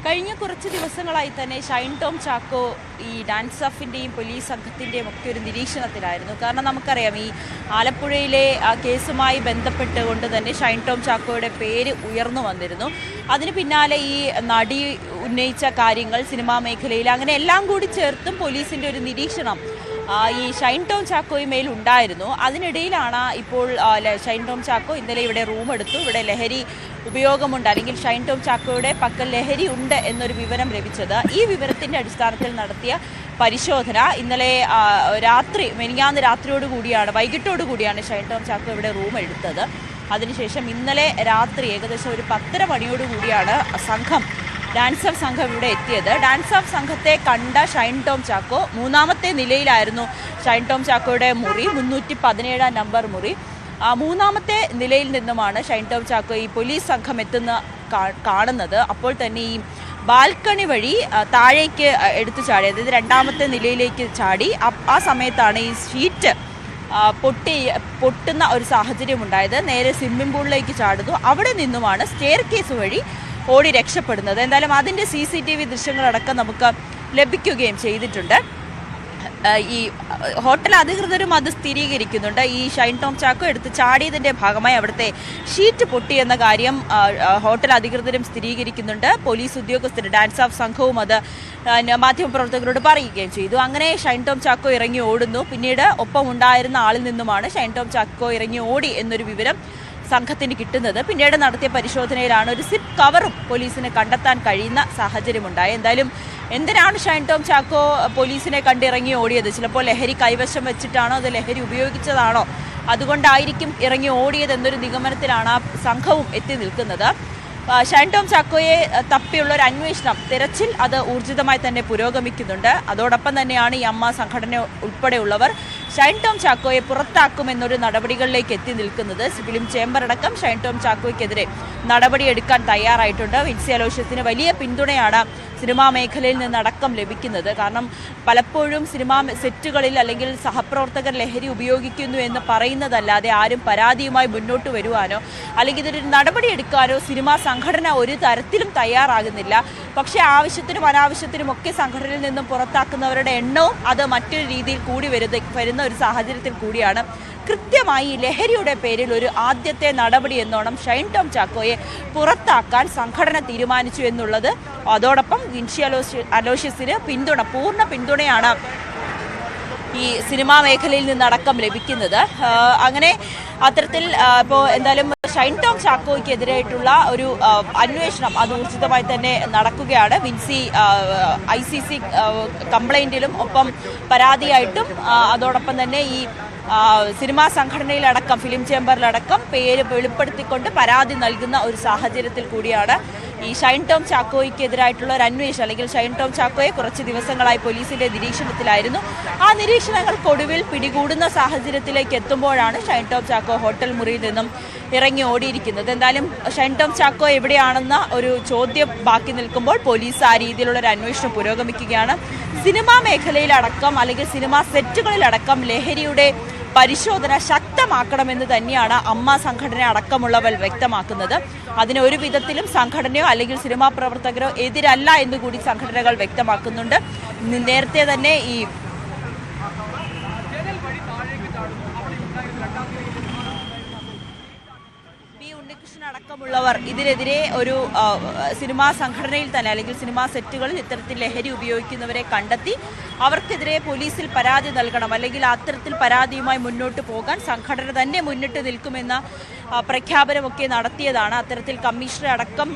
കഴിഞ്ഞ കുറച്ച് ദിവസങ്ങളായി തന്നെ ഷൈൻ ടോം ചാക്കോ ഈ ഡാൻസ് ഓഫിൻ്റെയും പോലീസ് സംഘത്തിൻ്റെയും ഒക്കെ ഒരു നിരീക്ഷണത്തിലായിരുന്നു. കാരണം നമുക്കറിയാം, ഈ ആലപ്പുഴയിലെ ആ കേസുമായി ബന്ധപ്പെട്ടുകൊണ്ട് തന്നെ ഷൈൻ ടോം ചാക്കോയുടെ പേര് ഉയർന്നു വന്നിരുന്നു. അതിന് പിന്നാലെ ഈ നടി ഉന്നയിച്ച കാര്യങ്ങൾ സിനിമാ മേഖലയിൽ അങ്ങനെ എല്ലാം കൂടി ചേർത്തും പോലീസിൻ്റെ ഒരു നിരീക്ഷണം ഈ ഷൈൻ ടോം ചാക്കോയുമേൽ ഉണ്ടായിരുന്നു. അതിനിടയിലാണ് ഇപ്പോൾ ഷൈൻ ടോം ചാക്കോ ഇന്നലെ ഇവിടെ റൂം എടുത്തു. ഇവിടെ ലഹരി ഉപയോഗമുണ്ട്, അല്ലെങ്കിൽ ഷൈൻ ടോം ചാക്കോയുടെ പക്കൽ ലഹരി ഉണ്ട് എന്നൊരു വിവരം ലഭിച്ചത്. ഈ വിവരത്തിൻ്റെ അടിസ്ഥാനത്തിൽ നടത്തിയ പരിശോധന ഇന്നലെ മെനിഞ്ഞാന്ന് രാത്രിയോടുകൂടിയാണ്, വൈകിട്ടോടുകൂടിയാണ് ഷൈൻ ടോം ചാക്കോ ഇവിടെ റൂം എടുത്തത്. അതിനുശേഷം ഇന്നലെ രാത്രി ഏകദേശം ഒരു 10:30 മണിയോടുകൂടിയാണ് ഡാൻസ് ഓഫ് സംഘം ഇവിടെ എത്തിയത്. ഡാൻസ് ഓഫ് സംഘത്തെ കണ്ട ഷൈൻ ടോം ചാക്കോ മൂന്നാമത്തെ നിലയിലായിരുന്നു. ഷൈൻ ടോം ചാക്കോയുടെ മുറി 317 നമ്പർ മുറി. മൂന്നാമത്തെ നിലയിൽ നിന്നുമാണ് ഷൈൻ ടോം ചാക്കോ ഈ പോലീസ് സംഘം കാണുന്നത്. അപ്പോൾ തന്നെ ഈ ബാൽക്കണി വഴി താഴേക്ക് എടുത്തു ചാടി, അതായത് രണ്ടാമത്തെ നിലയിലേക്ക് ചാടി. ആ സമയത്താണ് ഈ ഷീറ്റ് പൊട്ടുന്ന ഒരു സാഹചര്യം ഉണ്ടായത്. നേരെ സ്വിമ്മിംഗ് പൂളിലേക്ക് ചാടുന്നു. അവിടെ നിന്നുമാണ് സ്റ്റെയർ കേസ് വഴി ഓടി രക്ഷപ്പെടുന്നത്. എന്തായാലും അതിൻ്റെ CCTV ദൃശ്യങ്ങളടക്കം നമുക്ക് ലഭിക്കുകയും ചെയ്തിട്ടുണ്ട്. ഈ ഹോട്ടൽ അധികൃതരും അത് സ്ഥിരീകരിക്കുന്നുണ്ട്. ഈ ഷൈൻ ടോം ചാക്കോ എടുത്ത് ചാടിയതിൻ്റെ ഭാഗമായി അവിടുത്തെ ഷീറ്റ് പൊട്ടിയെന്ന കാര്യം ഹോട്ടൽ അധികൃതരും സ്ഥിരീകരിക്കുന്നുണ്ട്. പോലീസ് ഉദ്യോഗസ്ഥർ, ഡാൻസ് ഓഫ് സംഘവും അത് മാധ്യമപ്രവർത്തകരോട് പറയുകയും ചെയ്തു. അങ്ങനെ ഷൈൻ ടോം ചാക്കോ ഇറങ്ങി ഓടുന്നു. പിന്നീട് ഒപ്പം ഉണ്ടായിരുന്ന ആളിൽ നിന്നുമാണ് ഷൈൻ ടോം ചാക്കോ ഇറങ്ങി ഓടി എന്നൊരു വിവരം സംഘത്തിന് കിട്ടുന്നത്. പിന്നീട് നടത്തിയ പരിശോധനയിലാണ് ഒരു സിപ്പ് കവറും പോലീസിന് കണ്ടെത്താൻ കഴിയുന്ന സാഹചര്യമുണ്ടായി. എന്തായാലും എന്തിനാണ് ഷൈൻ ടോം ചാക്കോ പോലീസിനെ കണ്ടിറങ്ങി ഓടിയത്? ചിലപ്പോൾ ലഹരി കൈവശം വെച്ചിട്ടാണോ, അത് ലഹരി ഉപയോഗിച്ചതാണോ, അതുകൊണ്ടായിരിക്കും ഇറങ്ങി ഓടിയത് എന്നൊരു നിഗമനത്തിലാണ് ആ സംഘവും എത്തി നിൽക്കുന്നത്. ഷൈൻ ടോം ചാക്കോയെ തപ്പിയുള്ള ഒരു അന്വേഷണം, തിരച്ചിൽ അത് ഊർജിതമായി തന്നെ പുരോഗമിക്കുന്നുണ്ട്. അതോടൊപ്പം തന്നെയാണ് ഈ അമ്മ സംഘടന ഉൾപ്പെടെയുള്ളവർ ഷൈൻ ടോം ചാക്കോയെ പുറത്താക്കുമെന്നൊരു നടപടികളിലേക്ക് എത്തി നിൽക്കുന്നത്. ഫിലിം ചേംബർ അടക്കം ഷൈൻ ടോം ചാക്കോയ്ക്കെതിരെ നടപടിയെടുക്കാൻ തയ്യാറായിട്ടുണ്ട്. വിൻസി അലോഷ്യസിന് വലിയ പിന്തുണയാണ് സിനിമാ മേഖലയിൽ നിന്നടക്കം ലഭിക്കുന്നത്. കാരണം പലപ്പോഴും സിനിമാ സെറ്റുകളിൽ അല്ലെങ്കിൽ സഹപ്രവർത്തകർ ലഹരി ഉപയോഗിക്കുന്നു എന്ന് പറയുന്നതല്ലാതെ ആരും പരാതിയുമായി മുന്നോട്ട് വരുവാനോ അല്ലെങ്കിൽ ഇതൊരു നടപടിയെടുക്കാനോ സിനിമാ സംഘടന ഒരു തരത്തിലും തയ്യാറാകുന്നില്ല. പക്ഷേ ആവശ്യത്തിനും അനാവശ്യത്തിനും ഒക്കെ സംഘടനയിൽ നിന്നും പുറത്താക്കുന്നവരുടെ എണ്ണവും അത് മറ്റൊരു രീതിയിൽ കൂടി വരുന്ന ഒരു സാഹചര്യത്തിൽ കൂടിയാണ് കൃത്യമായി ലഹരിയുടെ പേരിൽ ഒരു ആദ്യത്തെ നടപടി എന്നോണം ഷൈൻ ടോം ചാക്കോയെ പുറത്താക്കാൻ സംഘടന തീരുമാനിച്ചു എന്നുള്ളത്. അതോടൊപ്പം വിൻസി അലോഷ്യസിന് പൂർണ്ണ പിന്തുണയാണ് ഈ സിനിമാ മേഖലയിൽ നിന്നടക്കം ലഭിക്കുന്നത്. അങ്ങനെ അത്തരത്തിൽ ഇപ്പോൾ എന്തായാലും ഷൈൻ ടോം ചാക്കോയ്ക്കെതിരായിട്ടുള്ള ഒരു അന്വേഷണം അത് ഊർജിതമായി തന്നെ നടക്കുകയാണ്. വിൻസി ICC കംപ്ലൈൻറ്റിലും ഒപ്പം പരാതിയായിട്ടും അതോടൊപ്പം തന്നെ ഈ സിനിമാ സംഘടനയിലടക്കം ഫിലിം ചേംബറിലടക്കം പേര് വെളിപ്പെടുത്തിക്കൊണ്ട് പരാതി നൽകുന്ന ഒരു സാഹചര്യത്തിൽ കൂടിയാണ് ഈ ഷൈൻ ടോം ചാക്കോയ്ക്കെതിരായിട്ടുള്ള ഒരു അന്വേഷണം, അല്ലെങ്കിൽ ഷൈൻ ടോം ചാക്കോയെ കുറച്ച് ദിവസങ്ങളായി പോലീസിന്റെ നിരീക്ഷണത്തിലായിരുന്നു. ആ നിരീക്ഷണങ്ങൾക്കൊടുവിൽ പിടികൂടുന്ന സാഹചര്യത്തിലേക്ക് എത്തുമ്പോഴാണ് ഷൈൻ ടോം ചാക്കോ ഹോട്ടൽ മുറിയിൽ നിന്നും ഇറങ്ങി ഓടിയിരിക്കുന്നത്. എന്തായാലും ഷൈൻ ടോം ചാക്കോ എവിടെയാണെന്ന ഒരു ചോദ്യം ബാക്കി നിൽക്കുമ്പോൾ പോലീസ് ആ രീതിയിലുള്ള ഒരു അന്വേഷണം പുരോഗമിക്കുകയാണ്. സിനിമാ മേഖലയിലടക്കം അല്ലെങ്കിൽ സിനിമാ സെറ്റുകളിലടക്കം ലഹരിയുടെ പരിശോധന ശക്തമാക്കണമെന്ന് തന്നെയാണ് അമ്മ സംഘടന അടക്കമുള്ളവർ വ്യക്തമാക്കുന്നത്. അതിന് ഒരു വിധത്തിലും സംഘടനയോ അല്ലെങ്കിൽ സിനിമാ പ്രവർത്തകരോ എതിരല്ല എന്നുകൂടി സംഘടനകൾ വ്യക്തമാക്കുന്നുണ്ട്. നേരത്തെ തന്നെ ഈ അടക്കമുള്ളവർ ഇതിനെതിരെ ഒരു സിനിമാ സംഘടനയിൽ തന്നെ അല്ലെങ്കിൽ സിനിമാ സെറ്റുകളിൽ ഇത്തരത്തിൽ ലഹരി ഉപയോഗിക്കുന്നവരെ കണ്ടെത്തി അവർക്കെതിരെ പോലീസിൽ പരാതി നൽകണം, അല്ലെങ്കിൽ അത്തരത്തിൽ പരാതിയുമായി മുന്നോട്ട് പോകാൻ സംഘടന തന്നെ മുന്നിട്ട് നിൽക്കുമെന്ന പ്രഖ്യാപനമൊക്കെ നടത്തിയതാണ്. അത്തരത്തിൽ കമ്മീഷണർ അടക്കം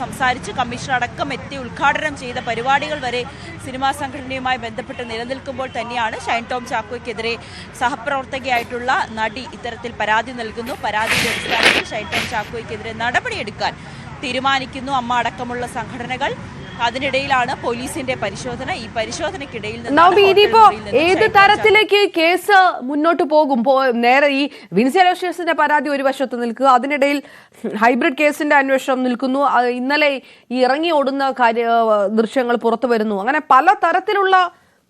സംസാരിച്ച് കമ്മീഷണർ അടക്കം എത്തി ഉദ്ഘാടനം ചെയ്ത പരിപാടികൾ വരെ സിനിമാ സംഘടനയുമായി ബന്ധപ്പെട്ട് നിലനിൽക്കുമ്പോൾ തന്നെയാണ് ഷൈൻ ടോം ചാക്കോയ്ക്കെതിരെ സഹപ്രവർത്തകയായിട്ടുള്ള നടി ഇത്തരത്തിൽ പരാതി നൽകുന്നു. പരാതിയുടെ അടിസ്ഥാനത്തിൽ ഷൈൻ ടോം ചാക്കോയ്ക്കെതിരെ നടപടിയെടുക്കാൻ തീരുമാനിക്കുന്നു അമ്മ അടക്കമുള്ള സംഘടനകൾ. അതിനിടയിലാണ് പോലീസിന്റെ പരിശോധന. ഈ പരിശോധനയ്ക്കിടയിൽ ഇനിയിപ്പോ ഏത് തരത്തിലേക്ക് കേസ് മുന്നോട്ട് പോകും? നേരെ ഈ വിൻസി അലോഷ്യസിന്റെ പരാതി ഒരു വശത്ത് നിൽക്കുക, അതിനിടയിൽ ഹൈബ്രിഡ് കേസിന്റെ അന്വേഷണം നിൽക്കുന്നു, ഇന്നലെ ഈ ഇറങ്ങി ഓടുന്ന ദൃശ്യങ്ങൾ പുറത്തു വരുന്നു. അങ്ങനെ പല തരത്തിലുള്ള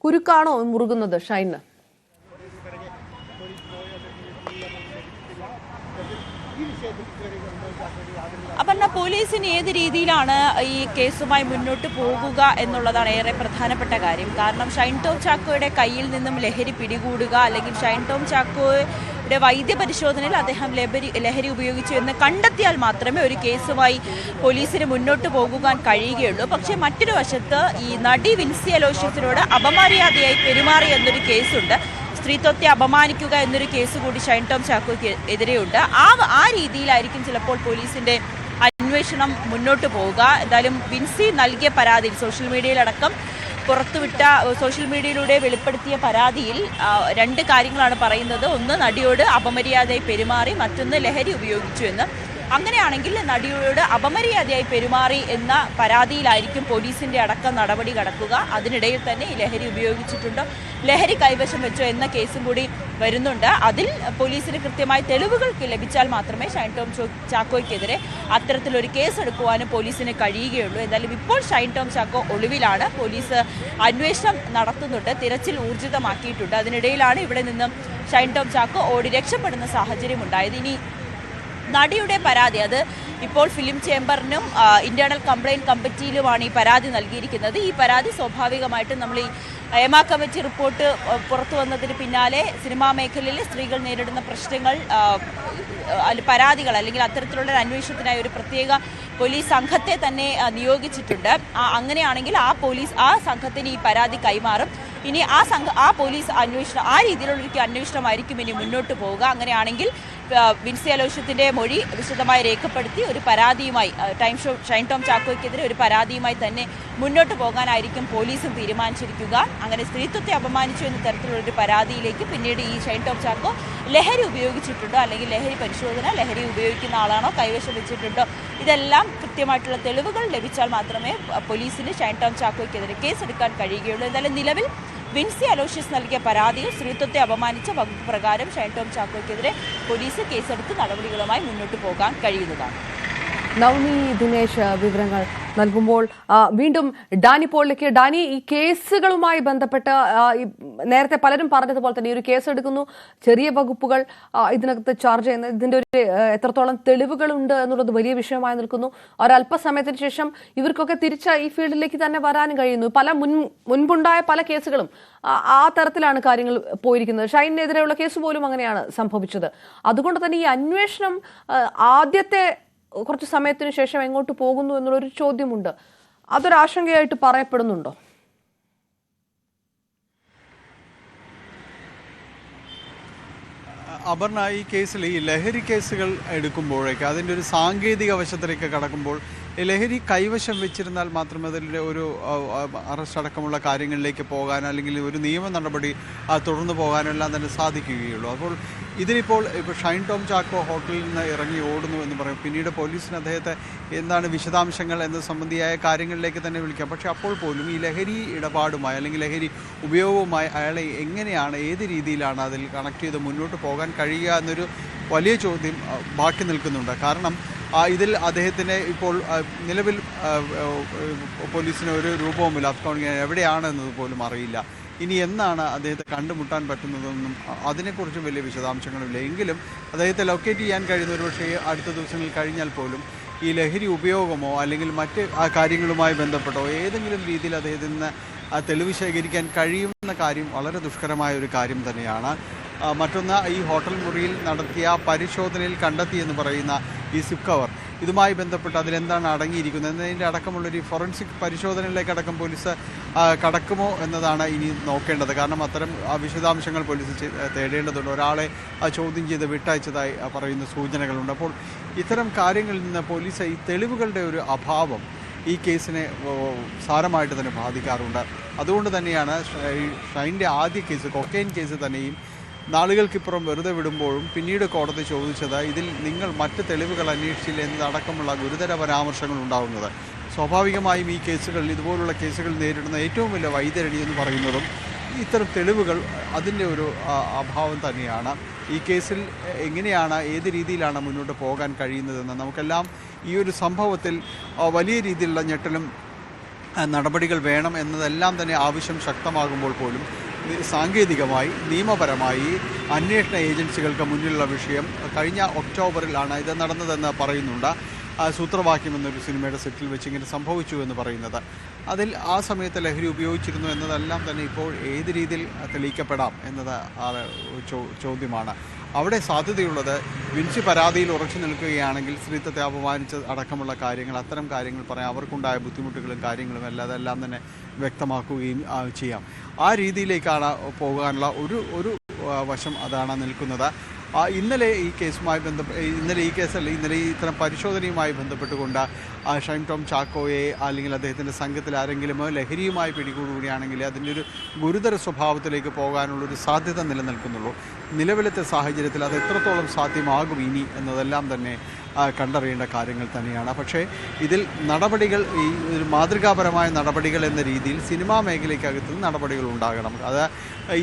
കുരുക്കാണോ മുറുകുന്നത് ഷൈന്? അപർണ, പോലീസിന് ഏത് രീതിയിലാണ് ഈ കേസുമായി മുന്നോട്ട് പോകുക എന്നുള്ളതാണ് ഏറെ പ്രധാനപ്പെട്ട കാര്യം. കാരണം ഷൈൻ ടോം ചാക്കോയുടെ കയ്യിൽ നിന്നും ലഹരി പിടികൂടുക, അല്ലെങ്കിൽ ഷൈൻ ടോം ചാക്കോയുടെ വൈദ്യപരിശോധനയിൽ അദ്ദേഹം ലഹരി ഉപയോഗിച്ചു എന്ന് കണ്ടെത്തിയാൽ മാത്രമേ ഒരു കേസുമായി പോലീസിന് മുന്നോട്ട് പോകുവാൻ കഴിയുകയുള്ളൂ. പക്ഷേ മറ്റൊരു വശത്ത് ഈ നടി വിൻസി അലോഷ്യസിനോട് അപമര്യാദയായി പെരുമാറി എന്നൊരു കേസുണ്ട്. സ്ത്രീത്വത്തെ അപമാനിക്കുക എന്നൊരു കേസ് കൂടി ഷൈൻ ടോം ചാക്കോയ്ക്ക് എതിരെയുണ്ട്. ആ രീതിയിലായിരിക്കും ചിലപ്പോൾ പോലീസിന്റെ അന്വേഷണം മുന്നോട്ട് പോവുക. എന്തായാലും വിൻസി നൽകിയ പരാതിയിൽ, സോഷ്യൽ മീഡിയയിലടക്കം പുറത്തുവിട്ട സോഷ്യൽ മീഡിയയിലൂടെ വെളിപ്പെടുത്തിയ പരാതിയിൽ 2 കാര്യങ്ങളാണ് പറയുന്നത്. ഒന്ന്, നടിയോട് അപമര്യാദയായി പെരുമാറി, മറ്റൊന്ന് ലഹരി ഉപയോഗിച്ചു എന്ന്. അങ്ങനെയാണെങ്കിൽ നടിയോട് അപമര്യാദയായി പെരുമാറി എന്ന പരാതിയിലായിരിക്കും പോലീസിന്റെ അടക്കം നടപടി കടക്കുക. അതിനിടയിൽ തന്നെ ഈ ലഹരി ഉപയോഗിച്ചിട്ടുണ്ടോ, ലഹരി കൈവശം വെച്ചോ എന്ന കേസും കൂടി വരുന്നുണ്ട്. അതിൽ പോലീസിന് കൃത്യമായ തെളിവുകൾ ലഭിച്ചാൽ മാത്രമേ ഷൈൻ ടോം ചാക്കോയ്ക്കെതിരെ അത്തരത്തിലൊരു കേസ് എടുക്കുവാനും പോലീസിന് കഴിയുകയുള്ളൂ. എന്തായാലും ഇപ്പോൾ ഷൈൻ ടോം ചാക്കോ ഒളിവിലാണ്. പോലീസ് അന്വേഷണം നടത്തുന്നുണ്ട്, തിരച്ചിൽ ഊർജിതമാക്കിയിട്ടുണ്ട്. അതിനിടയിലാണ് ഇവിടെ നിന്നും ഷൈൻ ടോം ചാക്കോ ഓടി രക്ഷപ്പെടുന്ന സാഹചര്യം ഉണ്ടായത്. ഇനി നടിയുടെ പരാതി, അത് ഇപ്പോൾ ഫിലിം ചേംബറിനും ഇന്റേണൽ കംപ്ലയിന്റ് കമ്മിറ്റിയിലുമാണ് ഈ പരാതി നൽകിയിരിക്കുന്നത്. ഈ പരാതി സ്വാഭാവികമായിട്ടും നമ്മൾ ഈ ഏമ കമ്മിറ്റി റിപ്പോർട്ട് പുറത്തു വന്നതിന് പിന്നാലെ സിനിമാ മേഖലയിൽ സ്ത്രീകൾ നേരിടുന്ന പ്രശ്നങ്ങൾ, പരാതികൾ, അല്ലെങ്കിൽ അത്തരത്തിലുള്ള ഒരു അന്വേഷണത്തിനായി ഒരു പ്രത്യേക പോലീസ് സംഘത്തെ തന്നെ നിയോഗിച്ചിട്ടുണ്ട്. അങ്ങനെയാണെങ്കിൽ ആ സംഘത്തിന് ഈ പരാതി കൈമാറും. ഇനി ആ പോലീസ് അന്വേഷണം, ആ രീതിയിലുള്ളൊരു അന്വേഷണമായിരിക്കും ഇനി മുന്നോട്ട് പോവുക. അങ്ങനെയാണെങ്കിൽ വിൻസി അലോഷ്യത്തിന്റെ മൊഴി വിശദമായി രേഖപ്പെടുത്തി ഒരു പരാതിയുമായി ഷൈൻ ടോം ചാക്കോയ്ക്കെതിരെ ഒരു പരാതിയുമായി തന്നെ മുന്നോട്ട് പോകാനായിരിക്കും പോലീസും തീരുമാനിച്ചിരിക്കുക. അങ്ങനെ സ്ത്രീത്വത്തെ അപമാനിച്ചു എന്ന തരത്തിലുള്ളൊരു പരാതിയിലേക്ക് പിന്നീട് ഈ ഷൈൻ ടോം ചാക്കോ ലഹരി ഉപയോഗിച്ചിട്ടുണ്ടോ, അല്ലെങ്കിൽ ലഹരി പരിശോധന, ലഹരി ഉപയോഗിക്കുന്ന ആളാണോ, കൈവശം വെച്ചിട്ടുണ്ടോ, ഇതെല്ലാം കൃത്യമായിട്ടുള്ള തെളിവുകൾ ലഭിച്ചാൽ മാത്രമേ പോലീസിന് ഷൈൻ ടോം ചാക്കോയ്ക്കെതിരെ കേസെടുക്കാൻ കഴിയുകയുള്ളൂ. എന്തായാലും നിലവിൽ വിൻസി അലോഷ്യസ് നൽകിയ പരാതിയിൽ സ്ത്രീത്വത്തെ അപമാനിച്ച വകുപ്പ് പ്രകാരം ഷൈൻ ടോം ചാക്കോയ്ക്കെതിരെ പോലീസ് കേസെടുത്ത് നടപടികളുമായി മുന്നോട്ട് പോകാൻ കഴിയുന്നതാണ്. നവമി ദിനേശ് വിവരങ്ങൾ നൽകുമ്പോൾ വീണ്ടും ഡാനി പോളിലേക്ക്. ഡാനി, ഈ കേസുകളുമായി ബന്ധപ്പെട്ട് നേരത്തെ പലരും പറഞ്ഞതുപോലെ തന്നെ ഈ ഒരു കേസ് എടുക്കുന്നു, ചെറിയ വകുപ്പുകൾ ഇതിനകത്ത് ചാർജ് ചെയ്യുന്നത്, ഇതിന്റെ ഒരു എത്രത്തോളം തെളിവുകളുണ്ട് എന്നുള്ളത് വലിയ വിഷയമായി നിൽക്കുന്നു. ഒരല്പസമയത്തിന് ശേഷം ഇവർക്കൊക്കെ തിരിച്ച് ഈ ഫീൽഡിലേക്ക് തന്നെ വരാനും കഴിയുന്നു. മുൻപുണ്ടായ പല കേസുകളും ആ തരത്തിലാണ് കാര്യങ്ങൾ പോയിരിക്കുന്നത്. ഷൈനെതിരെയുള്ള കേസ് പോലും അങ്ങനെയാണ് സംഭവിച്ചത്. അതുകൊണ്ട് തന്നെ ഈ അന്വേഷണം ആദ്യത്തെ കുറച്ച് സമയത്തിന് ശേഷം എങ്ങോട്ട് പോകുന്നു എന്നുള്ളൊരു ചോദ്യമുണ്ട്. അതൊരാശങ്കയായിട്ട് പറയപ്പെടുന്നുണ്ടോ? അപർണ, ഈ കേസിൽ ഈ ലഹരി കേസുകൾ എടുക്കുമ്പോഴേക്ക് അതിൻ്റെ ഒരു സാങ്കേതിക വശത്തിലേക്ക് കടക്കുമ്പോൾ ലഹരി കൈവശം വെച്ചിരുന്നാൽ മാത്രമേ അതിൻ്റെ ഒരു അറസ്റ്റ് അടക്കമുള്ള കാര്യങ്ങളിലേക്ക് പോകാനോ അല്ലെങ്കിൽ ഒരു നിയമ നടപടി തുടർന്ന് പോകാനോ എല്ലാം തന്നെ സാധിക്കുകയുള്ളൂ. അപ്പോൾ ഇതിനിപ്പോൾ ഷൈൻ ടോം ചാക്കോ ഹോട്ടലിൽ നിന്ന് ഇറങ്ങി ഓടുന്നു എന്ന് പറയും. പിന്നീട് പോലീസിന് അദ്ദേഹത്തെ എന്താണ് വിശദാംശങ്ങൾ എന്ന സംബന്ധിയായ കാര്യങ്ങളിലേക്ക് തന്നെ വിളിക്കാം. പക്ഷേ അപ്പോൾ പോലും ഈ ലഹരി ഇടപാടുമായി അല്ലെങ്കിൽ ലഹരി ഉപയോഗവുമായി അയാളെ എങ്ങനെയാണ്, ഏത് രീതിയിലാണ് അതിൽ കണക്ട് ചെയ്ത് മുന്നോട്ട് പോകാൻ കഴിയുക എന്നൊരു വലിയ ചോദ്യം ബാക്കി നിൽക്കുന്നുണ്ട്. കാരണം ഇതിൽ അദ്ദേഹത്തിന് ഇപ്പോൾ നിലവിൽ പോലീസിന് ഒരു രൂപവുമില്ല, അക്കൗണ്ടിങ് എവിടെയാണെന്നത് പോലും അറിയില്ല. ഇനി എന്നാണ് അദ്ദേഹത്തെ കണ്ടുമുട്ടാൻ പറ്റുന്നതെന്നും അതിനെക്കുറിച്ചും വലിയ വിശദാംശങ്ങളുമില്ല. എങ്കിലും അദ്ദേഹത്തെ ലൊക്കേറ്റ് ചെയ്യാൻ കഴിയുന്ന ഒരു പക്ഷേ അടുത്ത ദിവസങ്ങളിൽ കഴിഞ്ഞാൽ പോലും ഈ ലഹരി ഉപയോഗമോ അല്ലെങ്കിൽ മറ്റ് കാര്യങ്ങളുമായി ബന്ധപ്പെട്ടോ ഏതെങ്കിലും രീതിയിൽ അദ്ദേഹത്തിന് തെളിവ് ശേഖരിക്കാൻ കഴിയുമെന്ന കാര്യം വളരെ ദുഷ്കരമായ ഒരു കാര്യം തന്നെയാണ്. മറ്റൊന്ന്, ഈ ഹോട്ടൽ മുറിയിൽ നടത്തിയ പരിശോധനയിൽ കണ്ടെത്തിയെന്ന് പറയുന്ന ഈ സിപ്പ് കവർ, ഇതുമായി ബന്ധപ്പെട്ട് അതിലെന്താണ് അടങ്ങിയിരിക്കുന്നത് എന്നതിൻ്റെ അടക്കമുള്ളൊരു ഫോറൻസിക് പരിശോധനയിലേക്കടക്കം പോലീസ് കടക്കുമോ എന്നതാണ് ഇനി നോക്കേണ്ടത്. കാരണം അത്തരം വിശദാംശങ്ങൾ പോലീസ് തേടേണ്ടതുണ്ട്. ഒരാളെ ചോദ്യം ചെയ്ത് വിട്ടയച്ചതായി പറയുന്ന സൂചനകളുണ്ട്. അപ്പോൾ ഇത്തരം കാര്യങ്ങളിൽ നിന്ന് പോലീസ് ഈ തെളിവുകളുടെ ഒരു അഭാവം ഈ കേസിനെ സാരമായിട്ട് തന്നെ ബാധിക്കാറുണ്ട്. അതുകൊണ്ട് തന്നെയാണ് ഷൈൻ്റെ ആദ്യ കേസ്, കൊക്കൈൻ കേസ് തന്നെയും നാളുകൾക്കിപ്പുറം വെറുതെ വിടുമ്പോഴും പിന്നീട് കോടതി ചോദിച്ചത് ഇതിൽ നിങ്ങൾ മറ്റ് തെളിവുകൾ അന്വേഷിച്ചില്ല എന്നതടക്കമുള്ള ഗുരുതര പരാമർശങ്ങൾ ഉണ്ടാകുന്നത്. സ്വാഭാവികമായും ഈ കേസുകളിൽ, ഇതുപോലുള്ള കേസുകൾ നേരിടുന്ന ഏറ്റവും വലിയ വൈതരണി എന്ന് പറയുന്നതും ഇത്തരം തെളിവുകൾ അതിൻ്റെ ഒരു അഭാവം തന്നെയാണ്. ഈ കേസിൽ എങ്ങനെയാണ്, ഏത് രീതിയിലാണ് മുന്നോട്ട് പോകാൻ കഴിയുന്നതെന്ന് നമുക്കെല്ലാം ഈ ഒരു സംഭവത്തിൽ വലിയ രീതിയിലുള്ള ഞെട്ടലും നടപടികൾ വേണം എന്നതെല്ലാം തന്നെ ആവശ്യം ശക്തമാകുമ്പോൾ പോലും സാങ്കേതികമായി, നിയമപരമായി അന്വേഷണ ഏജൻസികൾക്ക് മുന്നിലുള്ള വിഷയം കഴിഞ്ഞ ഒക്ടോബറിലാണ് ഇത് നടന്നതെന്ന് പറയുന്നുണ്ട്. സൂത്രവാക്യം എന്നൊരു സിനിമയുടെ സെറ്റിൽ വെച്ച് ഇങ്ങനെ സംഭവിച്ചു എന്ന് പറയുന്നത്. അതിൽ ആ സമയത്ത് ലഹരി ഉപയോഗിച്ചിരുന്നു എന്നതെല്ലാം തന്നെ ഇപ്പോൾ ഏത് രീതിയിൽ തെളിയിക്കപ്പെടാം എന്നത് ചോദ്യമാണ്. അവിടെ സാധ്യതയുള്ളത് വിൻസി പരാതിയിൽ ഉറച്ചു നിൽക്കുകയാണെങ്കിൽ സ്ത്രീത്വത്തെ അപമാനിച്ച അടക്കമുള്ള കാര്യങ്ങൾ, അത്തരം കാര്യങ്ങൾ പറയാം, അവർക്കുണ്ടായ ബുദ്ധിമുട്ടുകളും കാര്യങ്ങളും അതെല്ലാം തന്നെ വ്യക്തമാക്കുകയും ചെയ്യാം. ആ രീതിയിലേക്കാണ് പോകാനുള്ള ഒരു വശം അതാണ് നിൽക്കുന്നത്. ഇന്നലെ ഈ ഇത്തരം പരിശോധനയുമായി ബന്ധപ്പെട്ടുകൊണ്ട് ഷൈൻ ടോം ചാക്കോയെ അല്ലെങ്കിൽ അദ്ദേഹത്തിൻ്റെ സംഘത്തിൽ ആരെങ്കിലും ലഹരിയുമായി പിടികൂടുകയാണെങ്കിൽ അതിൻ്റെ ഒരു ഗുരുതര സ്വഭാവത്തിലേക്ക് പോകാനുള്ളൊരു സാധ്യത നിലനിൽക്കുന്നുള്ളൂ. നിലവിലത്തെ സാഹചര്യത്തിൽ അത് എത്രത്തോളം സാധ്യമാകും ഇനി എന്നതെല്ലാം തന്നെ കണ്ടറിയേണ്ട കാര്യങ്ങൾ തന്നെയാണ്. പക്ഷേ ഇതിൽ നടപടികൾ, ഈ ഒരു മാതൃകാപരമായ നടപടികൾ എന്ന രീതിയിൽ സിനിമാ മേഖലയ്ക്കകത്ത് നടപടികൾ ഉണ്ടാകണം. അത്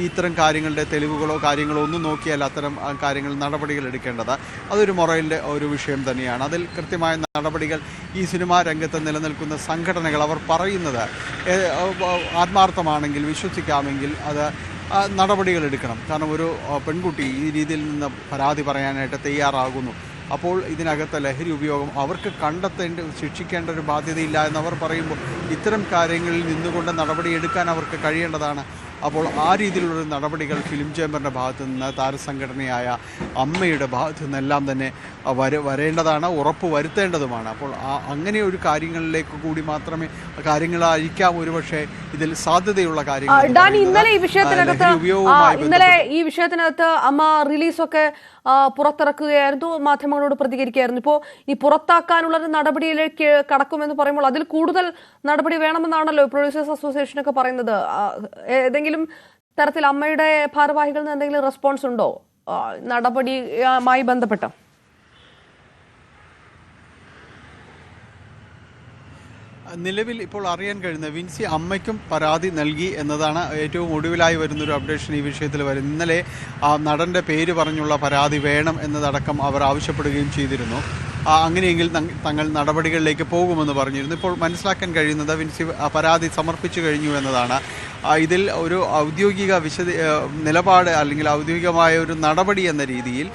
ഇത്തരം കാര്യങ്ങളുടെ തെളിവുകളോ കാര്യങ്ങളോ ഒന്നും നോക്കിയാൽ അത്തരം കാര്യങ്ങൾ നടപടികൾ എടുക്കേണ്ടത് അതൊരു മൊറലിൻ്റെ ഒരു വിഷയം തന്നെയാണ്. അതിൽ കൃത്യമായ നടപടികൾ ഈ സിനിമാ രംഗത്ത് നിലനിൽക്കുന്ന സംഘടനകൾ അവർ പറയുന്നത് ആത്മാർത്ഥമാണെങ്കിൽ, വിശ്വസിക്കാമെങ്കിൽ അത് നടപടികൾ എടുക്കണം. കാരണം ഒരു പെൺകുട്ടി ഈ രീതിയിൽ നിന്ന് പരാതി പറയാനായിട്ട് തയ്യാറാകുന്നു. അപ്പോൾ ഇതിനകത്ത് ലഹരി ഉപയോഗം അവർക്ക് ശിക്ഷിക്കേണ്ട ഒരു ബാധ്യതയില്ല എന്നവർ പറയുമ്പോൾ ഇത്തരം കാര്യങ്ങളിൽ നിന്നുകൊണ്ട് നടപടിയെടുക്കാൻ അവർക്ക് കഴിയേണ്ടതാണ്. അപ്പോൾ ആ രീതിയിലുള്ളൊരു നടപടികൾ ഫിലിം ചേംബറിൻ്റെ ഭാഗത്തു നിന്ന്, താരസംഘടനയായ അമ്മയുടെ ഭാഗത്തു നിന്നെല്ലാം തന്നെ വരേണ്ടതാണ്, ഉറപ്പ് വരുത്തേണ്ടതുമാണ്. അപ്പോൾ അങ്ങനെ ഒരു കാര്യങ്ങളിലേക്ക് കൂടി മാത്രമേ കാര്യങ്ങളായിരിക്കാം ഒരുപക്ഷെ ഇതിൽ സാധ്യതയുള്ള കാര്യങ്ങൾ. ഇന്നലെ ഈ വിഷയത്തിനകത്ത് അമ്മ റിലീസൊക്കെ പുറത്തിറക്കുകയായിരുന്നു, മാധ്യമങ്ങളോട് പ്രതികരിക്കുകയായിരുന്നു. ഇപ്പോൾ ഈ പുറത്താക്കാനുള്ള ഒരു നടപടിയിലേക്ക് കടക്കുമെന്ന് പറയുമ്പോൾ അതിൽ കൂടുതൽ നടപടി വേണമെന്നാണല്ലോ പ്രൊഡ്യൂസേഴ്സ് അസോസിയേഷനൊക്കെ പറയുന്നത്. ഏതെങ്കിലും തരത്തിൽ അമ്മയുടെ ഭാരവാഹികളിൽ നിന്ന് എന്തെങ്കിലും റെസ്പോൺസ് ഉണ്ടോ നടപടിയുമായി ബന്ധപ്പെട്ട്? നിലവിൽ ഇപ്പോൾ അറിയാൻ കഴിയുന്ന വിൻസി അമ്മയ്ക്കും പരാതി നൽകി എന്നതാണ് ഏറ്റവും ഒടുവിലായി വരുന്നൊരു അപ്ഡേഷൻ ഈ വിഷയത്തിൽ വരുന്നത്. ഇന്നലെ ആ നടൻ്റെ പേര് പറഞ്ഞുള്ള പരാതി വേണം എന്നതടക്കം അവർ ആവശ്യപ്പെടുകയും ചെയ്തിരുന്നു. അങ്ങനെയെങ്കിൽ തങ്ങൾ നടപടികളിലേക്ക് പോകുമെന്ന് പറഞ്ഞിരുന്നു. ഇപ്പോൾ മനസ്സിലാക്കാൻ കഴിയുന്നത് വിൻസി പരാതി സമർപ്പിച്ചു കഴിഞ്ഞു എന്നതാണ്. ഇതിൽ ഒരു ഔദ്യോഗിക നിലപാട് അല്ലെങ്കിൽ ഔദ്യോഗികമായ ഒരു നടപടി എന്ന രീതിയിൽ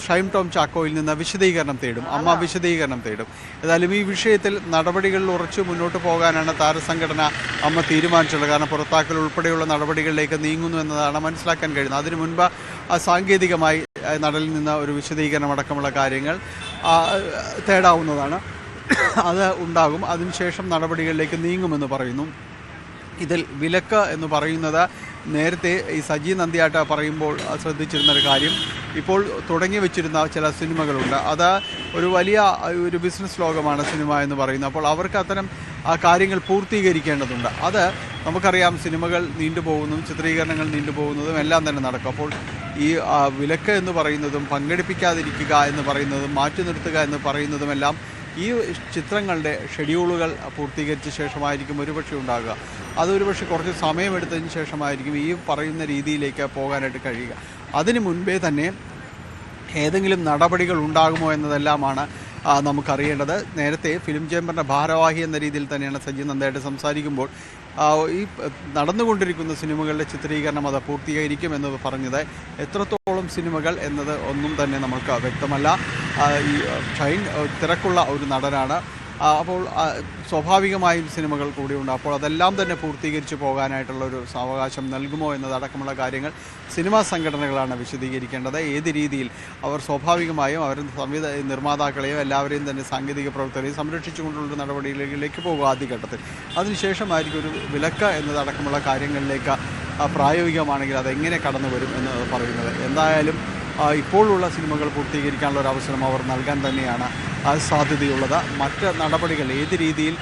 ഷൈൻ ടോം ചാക്കോയിൽ നിന്ന് വിശദീകരണം തേടും, അമ്മ വിശദീകരണം തേടും. ഏതായാലും ഈ വിഷയത്തിൽ നടപടികളിൽ ഉറച്ചു മുന്നോട്ട് പോകാനാണ് താരസംഘടന അമ്മ തീരുമാനിച്ചുള്ളത്. കാരണം പുറത്താക്കൽ ഉൾപ്പെടെയുള്ള നടപടികളിലേക്ക് നീങ്ങുന്നു എന്നതാണ് മനസ്സിലാക്കാൻ കഴിയുന്നത്. അതിനു മുൻപ് സാങ്കേതികമായി നടനിൽ നിന്ന് ഒരു വിശദീകരണം അടക്കമുള്ള കാര്യങ്ങൾ തേടാവുന്നതാണ്. അത് ഉണ്ടാകും. അതിനുശേഷം നടപടികളിലേക്ക് നീങ്ങുമെന്ന് പറയുന്നു. ഇതിൽ വിലക്ക് എന്ന് പറയുന്നത് നേരത്തെ ഈ സജി നന്ദിയാട്ട പറയുമ്പോൾ ശ്രദ്ധിച്ചിരുന്നൊരു കാര്യം, ഇപ്പോൾ തുടങ്ങി വെച്ചിരുന്ന ചില സിനിമകളുണ്ട്. അത് ഒരു ബിസിനസ് ലോകമാണ് സിനിമ എന്ന് പറയുന്നത്. അപ്പോൾ അവർക്ക് അത്തരം കാര്യങ്ങൾ പൂർത്തീകരിക്കേണ്ടതുണ്ട്. അത് നമുക്കറിയാം, സിനിമകൾ നീണ്ടുപോകുന്നതും ചിത്രീകരണങ്ങൾ നീണ്ടുപോകുന്നതും എല്ലാം തന്നെ നടക്കും. അപ്പോൾ ഈ വിലക്ക് എന്ന് പറയുന്നതും പങ്കെടുപ്പിക്കാതിരിക്കുക എന്ന് പറയുന്നതും മാറ്റി നിർത്തുക എന്ന് പറയുന്നതുമെല്ലാം ഈ ചിത്രങ്ങളുടെ ഷെഡ്യൂളുകൾ പൂർത്തീകരിച്ച ശേഷമായിരിക്കും ഒരുപക്ഷെ ഉണ്ടാകുക. അതൊരുപക്ഷെ കുറച്ച് സമയമെടുത്തതിന് ശേഷമായിരിക്കും ഈ പറയുന്ന രീതിയിലേക്ക് പോകാനായിട്ട് കഴിയുക. അതിന് മുൻപേ തന്നെ ഏതെങ്കിലും നടപടികൾ ഉണ്ടാകുമോ എന്നതെല്ലാമാണ് നമുക്കറിയേണ്ടത്. നേരത്തെ ഫിലിം ചേംബറിൻ്റെ ഭാരവാഹി എന്ന രീതിയിൽ തന്നെയാണ് സജി നന്ദയായിട്ട് സംസാരിക്കുമ്പോൾ ഈ നടന്നുകൊണ്ടിരിക്കുന്ന സിനിമകളുടെ ചിത്രീകരണം അത് പൂർത്തീകരിക്കും എന്നത് പറഞ്ഞത്. എത്രത്തോളം സിനിമകൾ എന്നത് ഒന്നും തന്നെ നമുക്ക് വ്യക്തമല്ല. ഈ ഷൈൻ തിരക്കുള്ള ഒരു നടനാണ്. അപ്പോൾ സ്വാഭാവികമായും സിനിമകൾ കൂടിയുണ്ട്. അപ്പോൾ അതെല്ലാം തന്നെ പൂർത്തീകരിച്ച് പോകാനായിട്ടുള്ളൊരു സാവകാശം നൽകുമോ എന്നതടക്കമുള്ള കാര്യങ്ങൾ സിനിമാ സംഘടനകളാണ് വിശദീകരിക്കേണ്ടത്. ഏത് രീതിയിൽ അവർ സ്വാഭാവികമായും അവർ നിർമ്മാതാക്കളെയും എല്ലാവരെയും തന്നെ സാങ്കേതിക പ്രവർത്തകരെയും സംരക്ഷിച്ചുകൊണ്ടുള്ള നടപടികളിലേക്ക് പോകുക ആദ്യഘട്ടത്തിൽ. അതിനുശേഷമായിരിക്കും ഒരു വിലക്ക് എന്നതടക്കമുള്ള കാര്യങ്ങളിലേക്ക് പ്രായോഗികമാണെങ്കിൽ അതെങ്ങനെ കടന്നു വരും എന്ന് പറയുന്നത്. എന്തായാലും ഇപ്പോഴുള്ള സിനിമകൾ പൂർത്തീകരിക്കാനുള്ള ഒരു അവസരം അവർ നൽകാൻ തന്നെയാണ് സാധ്യതയുള്ളത്. മറ്റ് നടപടികൾ ഏത് രീതിയിൽ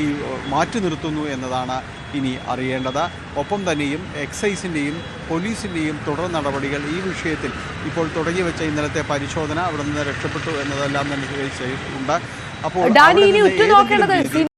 ഈ മാറ്റി നിർത്തുന്നു എന്നതാണ് ഇനി അറിയേണ്ടത്. ഒപ്പം തന്നെയും എക്സൈസിൻ്റെയും പോലീസിൻ്റെയും തുടർ നടപടികൾ ഈ വിഷയത്തിൽ ഇപ്പോൾ തുടങ്ങി വെച്ച ഇന്നലത്തെ പരിശോധന അവിടെ നിന്ന് രക്ഷപ്പെട്ടു എന്നതെല്ലാം തന്നെ ഉണ്ട്. അപ്പോൾ